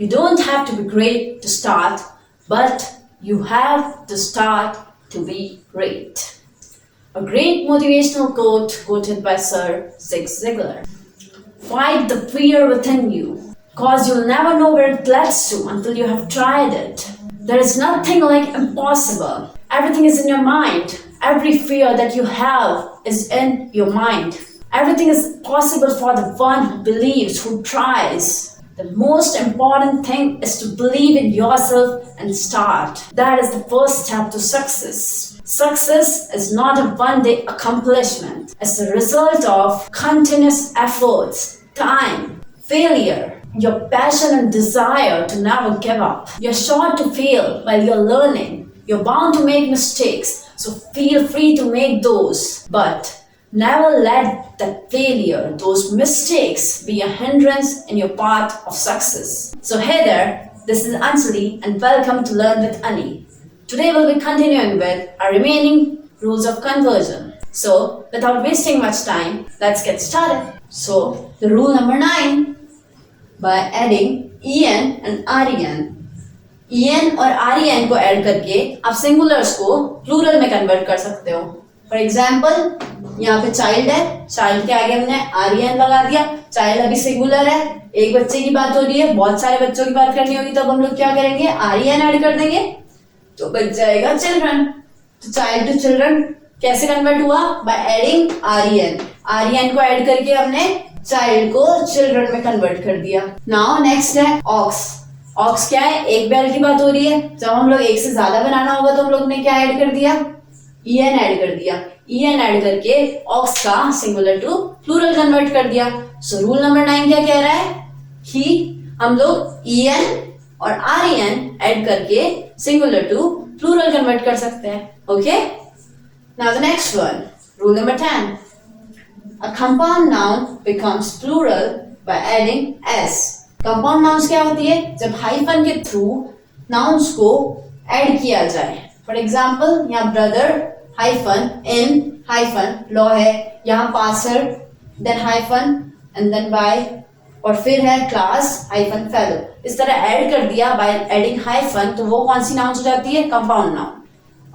You don't have to be great to start, but you have to start to be great. A great motivational quote quoted by Sir Zig Ziglar. Fight the fear within you, cause you'll never know where it leads to until you have tried it. There is nothing like impossible. Everything is in your mind. Every fear that you have is in your mind. Everything is possible for the one who believes, who tries. The most important thing is to believe in yourself and start. That is the first step to success. Success is not a one-day accomplishment. It's the result of continuous efforts, time, failure, your passion and desire to never give up. You're sure to fail while you're learning. You're bound to make mistakes, so feel free to make those. But never let that failure, those mistakes, be a hindrance in your path of success. So hey there, this is Anjali and welcome to Learn with Ani. Today we'll be continuing with our remaining rules of conversion. So without wasting much time, let's get started. So the rule number 9, by adding en and ren. en और ren को add करके आप singulars को plural में convert कर सकते हो. For example यहाँ पे चाइल्ड है, चाइल्ड के आगे हमने आर्यन लगा दिया. चाइल्ड अभी सिंगुलर है, एक बच्चे की बात हो रही है, बहुत सारे बच्चों की बात करनी होगी, तब हम लोग क्या करेंगे, आर्यन ऐड कर देंगे तो बच जाएगा चिल्ड्रन. तो चाइल्ड टू चिल्ड्रन कैसे कन्वर्ट हुआ, बाय एडिंग आर्यन. आर्यन को ऐड करके हमने चाइल्ड को चिल्ड्रन में कन्वर्ट कर दिया. नाउ नेक्स्ट है ऑक्स. ऑक्स क्या है, एक बैल की बात हो रही है. जब हम लोग एक से ज्यादा बनाना होगा तो हम लोग ने क्या ऐड कर दिया, en ऐड कर दिया. en ऐड करके ऑक्स का सिंगुलर टू प्लूरल कन्वर्ट कर दिया. सो रूल नंबर 9 क्या कह रहा है कि हम लोग en और ren ऐड करके सिंगुलर टू प्लूरल कन्वर्ट कर सकते हैं. Okay, now the next one, rule number 10. A compound noun becomes plural by adding s. Compound nouns क्या होती है, जब हाइफन के थ्रू नाउन्स को ऐड किया जाए. फॉर एग्जाम्पल यहाँ brother hyphen in hyphen law है, यहाँ passer then hyphen and then by, और फिर है क्लास हाइफन फेलो. इस तरह ऐड कर दिया बाय एडिंग हाइफन, तो वो कौन सी नाउन हो जाती है, कंपाउंड नाउन.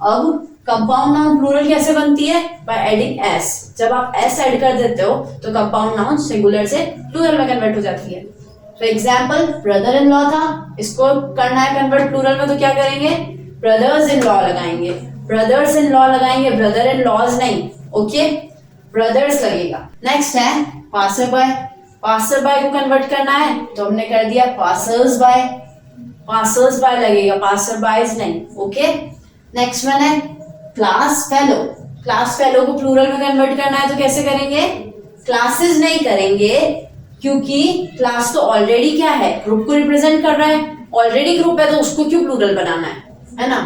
अब कंपाउंड नाउन प्लूरल कैसे बनती है, बाय एडिंग एस. जब आप एस ऐड कर देते हो तो कंपाउंड नाउन सिंगुलर से प्लूरल में कन्वर्ट हो जाती है. For example brother in law था, इसको करना है कन्वर्ट प्लूरल में, तो क्या करेंगे, ब्रदर्स इन लॉ लगाएंगे. ब्रदर्स इन लॉ लगाएंगे, ब्रदर इन लॉज नहीं. ओके, ब्रदर्स लगेगा. नेक्स्ट है पासर बाय. पासर बाय को कन्वर्ट करना है तो हमने कर दिया पासर्स बाय. पासर्स बाय लगेगा, पासर बायज नहीं. ओके, नेक्स्ट वन है क्लास फेलो. क्लास फेलो को प्लूरल में कन्वर्ट करना है तो कैसे करेंगे, क्लासेस नहीं करेंगे, क्योंकि क्लास तो ऑलरेडी क्या है, ग्रुप को रिप्रेजेंट कर रहा है. ऑलरेडी ग्रुप है तो उसको क्यों प्लूरल बनाना है ना.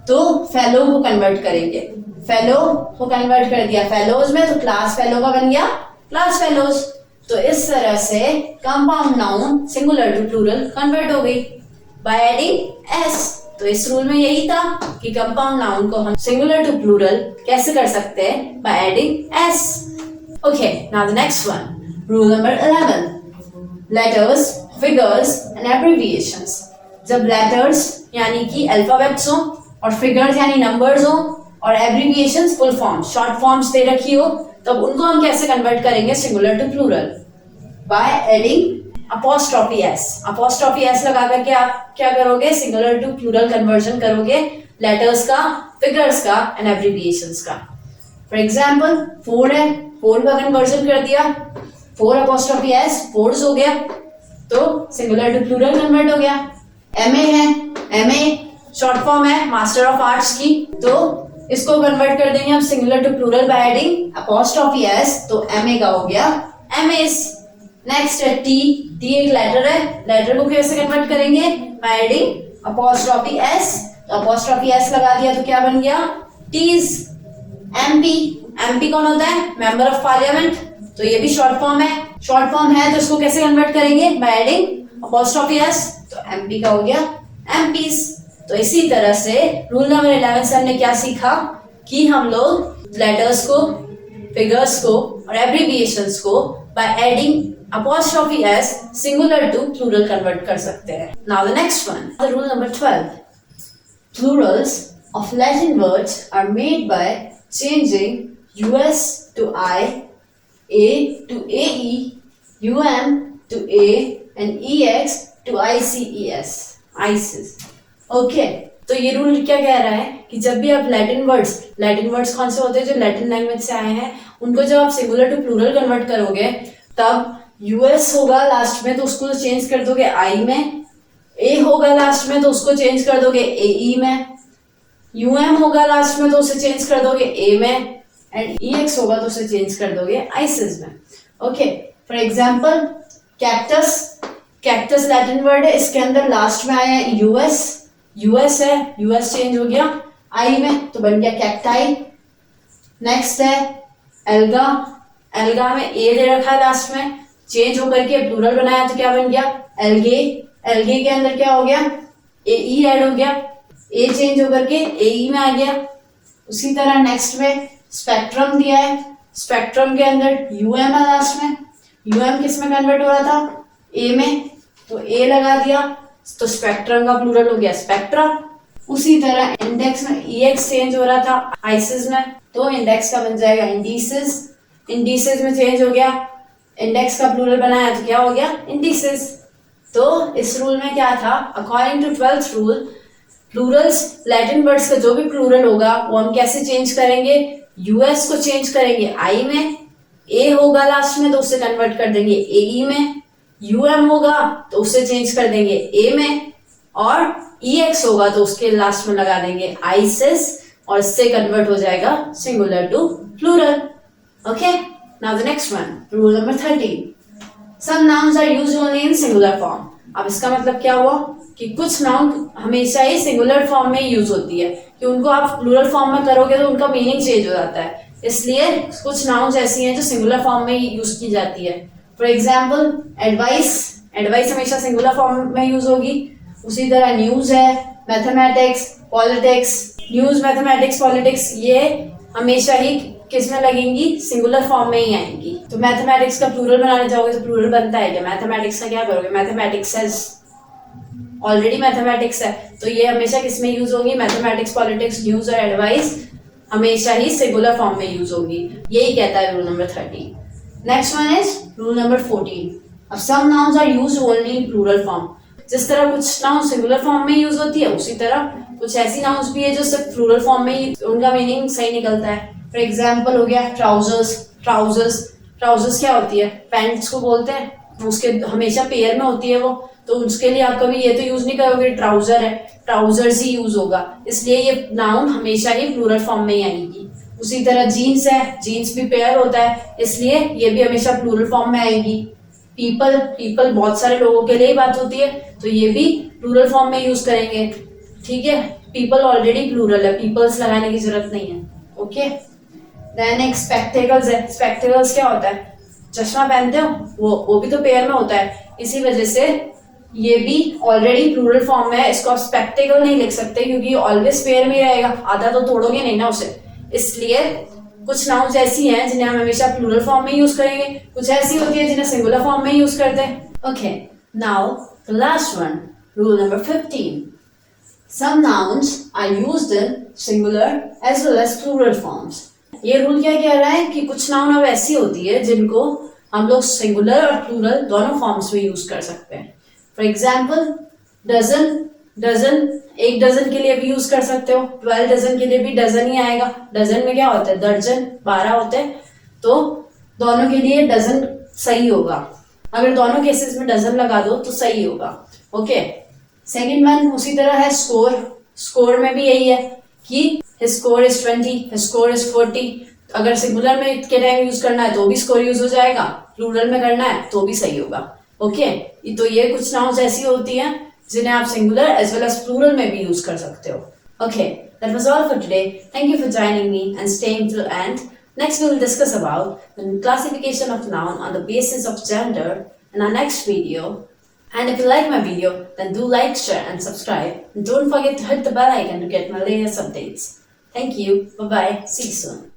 तो फेलो को कन्वर्ट करेंगे. फेलो को कन्वर्ट कर दिया फेलोज में, तो क्लास फेलो का बन गया क्लास फेलोज. तो इस तरह से compound noun singular to plural convert हो गई बाय एडिंग एस. तो इस रूल में यही था कि कंपाउंड नाउन को हम सिंगुलर टू प्लूरल कैसे कर सकते हैं, by adding S. Okay, now the next one, rule number 11. Letters, figures and abbreviations. जब लेटर्स यानी कि अल्फाबेट्स हो और फिगर्स यानी नंबर्स हो और abbreviations full form short forms दे रखी हो, तब उनको हम कैसे कन्वर्ट करेंगे singular to plural, by adding apostrophe S. Apostrophe S लगा करके आप क्या करोगे, सिंगुलर टू प्लूरल कन्वर्जन करोगे लेटर्स का, फिगर्स का एंड एब्रिविएशंस का. फॉर एग्जाम्पल 4 है, 4 का कन्वर्जन कर दिया, 4 अपॉस्ट्रोफी एस, फोर्स हो गया, तो सिंगुलर टू प्लूरल कन्वर्ट हो गया. एमए है, एमए शॉर्ट फॉर्म है मास्टर ऑफ आर्ट्स की, तो इसको कन्वर्ट कर देंगे हम singular to plural by adding apostrophe S, तो एमए का हो गया एमएस. नेक्स्ट है टी. टी एक लेटर है, लेटर को कैसे कन्वर्ट करेंगे, बाय एडिंग अपॉस्ट्रोफी एस. तो अपॉस्ट्रोफी एस लगा दिया तो क्या बन गया, टीज. एमपी. एमपी कौन होता है, मेंबर ऑफ पार्लियामेंट, तो ये भी शॉर्ट फॉर्म है. शॉर्ट फॉर्म है तो इसको कैसे कन्वर्ट करेंगे, बाय एडिंग अपॉस्ट्रोफी एस, तो एमपी का हो गया एमपीज. तो इसी तरह से रूल नंबर 11 से हमने क्या सीखा कि हम लोग लेटर्स को, फिगर्स को और एब्रिविएशंस को by adding apostrophe s singular to plural convert कर सकते हैं. Now the next one, the rule number 12. Plurals of Latin words are made by changing us to I, a to ae, to a, and ex to ices. Okay, तो ये rule क्या कह रहा है कि जब भी आप लैटिन वर्ड्स कौन से होते हैं जो लैटिन लैंग्वेज से आए हैं, उनको जब आप सिंगुलर टू प्लूरल कन्वर्ट करोगे तब यूएस होगा लास्ट में तो उसको चेंज कर दोगे आई में, ए होगा लास्ट में तो उसको चेंज कर दोगे एई में, यूएम होगा लास्ट में तो उसे चेंज कर दोगे ए में, एंड ईएक्स होगा तो उसे चेंज कर दोगे आइसिस में. Okay, for example cactus Latin word है, इसके अंदर लास्ट में आया है यूएस है, यूएस चेंज हो गया आई में तो बन गया कैक्टाई. नेक्स्ट है एल्गा में ए दे रखा है लास्ट में, चेंज होकर के प्लूरल बनाया तो क्या बन गया एल्गे के अंदर क्या हो गया एई ऐड हो गया, ए चेंज होकर के एई में आ गया. उसी तरह नेक्स्ट में स्पेक्ट्रम दिया है, स्पेक्ट्रम के अंदर यूएम है लास्ट में, यूएम किस में कन्वर्ट हो रहा था ए में तो ए लगा दिया तो स्पेक्ट्रम का प्लूरल हो गया स्पेक्ट्रा. उसी तरह इंडेक्स में ईएक्स चेंज हो रहा था आइसिस में तो इंडेक्स का बन जाएगा इंडिसेस में चेंज हो गया, इंडेक्स का प्लूरल बनाया तो क्या हो गया इंडिसेस. तो इस रूल में क्या था, according to 12th rule, plurals Latin words का जो भी प्लूरल होगा वो हम कैसे चेंज करेंगे, यूएस को चेंज करेंगे आई में, ए होगा लास्ट में तो उसे कन्वर्ट कर देंगे एई में, यूएम होगा तो उसे चेंज कर देंगे ए में, और ईएक्स होगा तो उसके लास्ट में लगा देंगे आइसिस और इससे कन्वर्ट हो जाएगा singular to plural. Okay, now the next one, rule number 13. Some nouns are used only in singular form. अब इसका मतलब क्या हुआ कि कुछ नाउन हमेशा ही सिंगुलर फॉर्म में यूज होती है, कि उनको आप प्लूरल फॉर्म में करोगे तो उनका मीनिंग चेंज हो जाता है, इसलिए कुछ नाउन्स ऐसी हैं जो सिंगुलर फॉर्म में यूज की जाती है. फॉर एग्जाम्पल एडवाइस हमेशा सिंगुलर फॉर्म में यूज होगी. उसी तरह न्यूज है, mathematics, politics, news, mathematics, politics ये हमेशा ही किस में लगेंगी सिंगुलर फॉर्म में ही आएंगी. तो मैथमेटिक्स का प्लूरल बनाने जाओगे तो प्लूरल बनता है क्या, मैथमेटिक्स का क्या करोगे, मैथमेटिक्स है, ऑलरेडी मैथमेटिक्स है तो ये हमेशा किस में यूज होंगी, मैथमेटिक्स, पॉलिटिक्स, न्यूज और एडवाइस हमेशा ही सिंगुलर फॉर्म में यूज होगी. यही कहता है rule number 13. Next one is rule number 14. अब some nouns are used only in plural form. जिस तरह कुछ नाउन सिंगुलर फॉर्म में यूज होती है उसी तरह कुछ ऐसी नाउन्स भी है जो सिर्फ प्लूरल फॉर्म में ही उनका मीनिंग सही निकलता है. फॉर एग्जाम्पल हो गया ट्राउजर्स क्या होती है, पैंट्स को बोलते हैं, उसके हमेशा पेयर में होती है वो, तो उसके लिए आप कभी ये तो यूज नहीं करोगे ट्राउजर है, ट्राउजर्स ही यूज होगा, इसलिए ये नाउन हमेशा ही प्लूरल फॉर्म में ही आएगी. उसी तरह जीन्स है, जीन्स भी पेयर होता है इसलिए ये भी हमेशा प्लूरल फॉर्म में आएगी. पीपल बहुत सारे लोगों के लिए ही बात होती है तो ये भी प्लूरल फॉर्म में यूज करेंगे. ठीक है, पीपल ऑलरेडी प्लूरल है, पीपल्स लगाने की जरूरत नहीं है. ओके, देन एक स्पेक्टेकल्स है. स्पेक्टेकल्स क्या होता है, चश्मा पहनते हो, वो भी तो पेयर में होता है, इसी वजह से ये भी ऑलरेडी प्लूरल फॉर्म में है. इसको आप स्पेक्टेकल नहीं लिख सकते क्योंकि ऑलवेज पेयर में रहेगा, आधा तो तोड़ोगे नहीं ना उसे, इसलिए कुछ नाउन्स ऐसी हैं जिन्हें हम हमेशा प्लूरल फॉर्म में यूज करेंगे, कुछ ऐसी होती है जिन्हें सिंगुलर फॉर्म में यूज करते हैं. Okay, now the last one, rule number 15. Some nouns are used in singular as well as plural forms. ये रूल क्या कह रहा है कि कुछ नाउन अब ऐसी होती है जिनको हम लोग सिंगुलर और प्लूरल दोनों फॉर्म्स में यूज कर सकते हैं. फॉर एग्जाम्पल डजन, एक डजन के लिए भी यूज कर सकते हो, 12 डजन के लिए भी डजन ही आएगा. डजन में क्या होता है, दर्जन 12 होते हैं, तो दोनों के लिए डजन सही होगा. अगर दोनों केसेस में डजन लगा दो तो सही होगा. ओके, सेकेंड वन उसी तरह है स्कोर में भी यही है कि his score is 20, his score is 40. अगर सिंगुलर में के टाइम यूज करना है तो भी स्कोर यूज हो जाएगा, प्लूरल में करना है तो भी सही होगा. ओके, तो ये कुछ नाउन्स ऐसी होती हैं जिन्हें आप singular as well as plural में भी यूज कर सकते हो. Okay, that was all for today. Thank you for joining me and staying till the end. Next we will discuss about the classification of noun on the basis of gender in our next video. And if you like my video, then do like, share and subscribe. And don't forget to hit the bell icon to get my latest updates. Thank you. Bye-bye. See you soon.